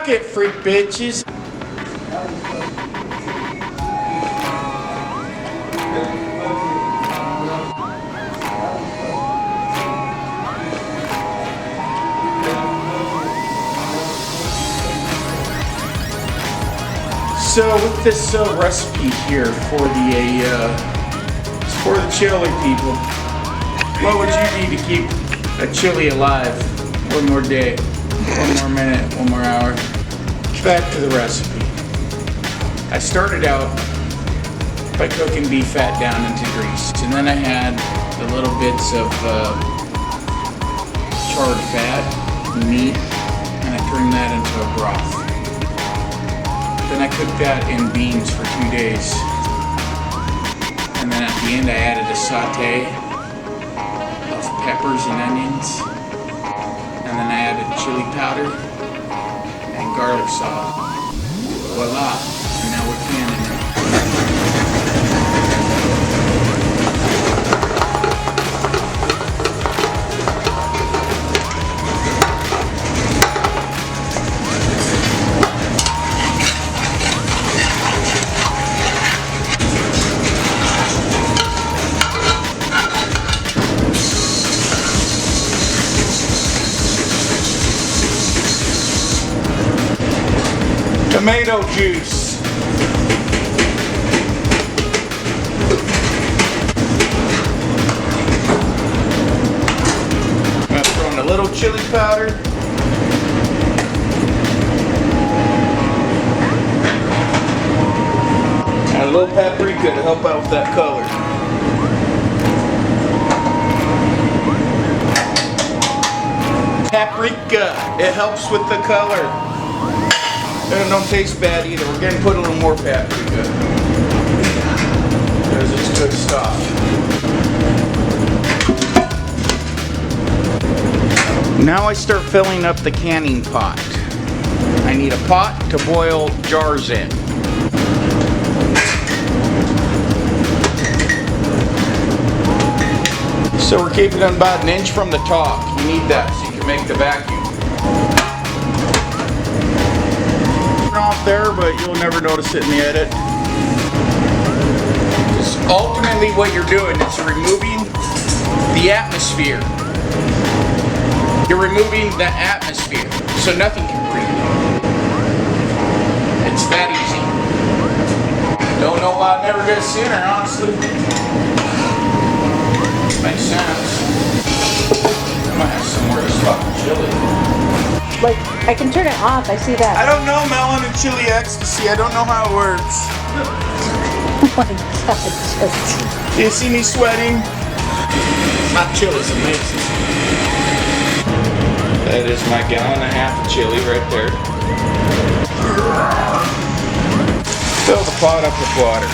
Suck it, freak bitches. So with this recipe here for the chili, people, what would you need to keep a chili alive one more day, one more minute, one more hour? Back to the recipe. I started out by cooking beef fat down into grease, and then I had the little bits of charred fat, meat, and I turned that into a broth. Then I cooked that in beans for 2 days. And then at the end I added a saute of peppers and onions. And then I added chili powder and garlic sauce. Voila! And now we're canning it. Tomato juice. I'm going to throw in a little chili powder. And a little paprika to help out with that color. Paprika, it helps with the color. And it don't taste bad either. We're going to put a little more paprika because it's good stuff. Now I start filling up the canning pot. I need a pot to boil jars in. So we're keeping it about an inch from the top. You need that so you can make the vacuum. Off there, but you'll never notice it in the edit. Because ultimately what you're doing is removing the atmosphere. You're removing the atmosphere so nothing can breathe. It's that easy. Don't know why I never did it sooner, honestly. Makes sense. I might have some more of this fucking chili. Like, I can turn it off, I see that. I don't know melon and chili ecstasy. I don't know how it works. Oh my god, just... Do you see me sweating? My chili's amazing. That is my gallon and a half of chili right there. Fill the pot up with water.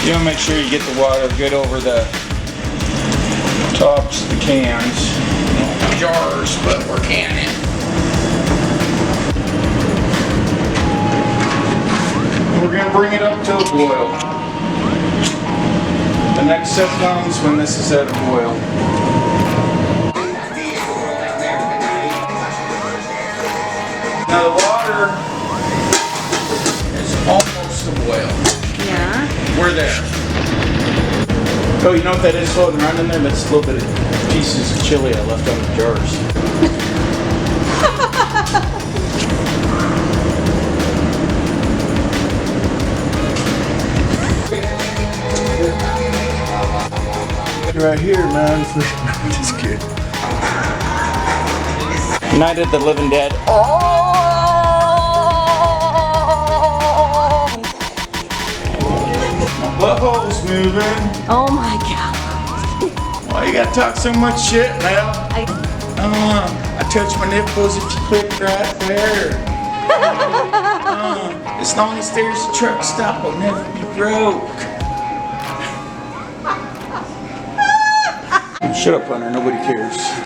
You want to make sure you get the water good over the tops of the cans. Jars, but we're canning. And we're going to bring it up to a boil. The next step comes when this is at a boil. Now the water is almost a boil. Yeah. We're there. Oh, you know what that is floating around in there? That's a little bit of pieces of chili I left on the jars. Right here, man. Just kidding. Night of the Living Dead. Oh! Butthole's moving. Oh my god. Why you gotta talk so much shit now? I touch my nipples if you click right there. As long as there's a truck stop, I'll never be broke. Shut up, Hunter. Nobody cares.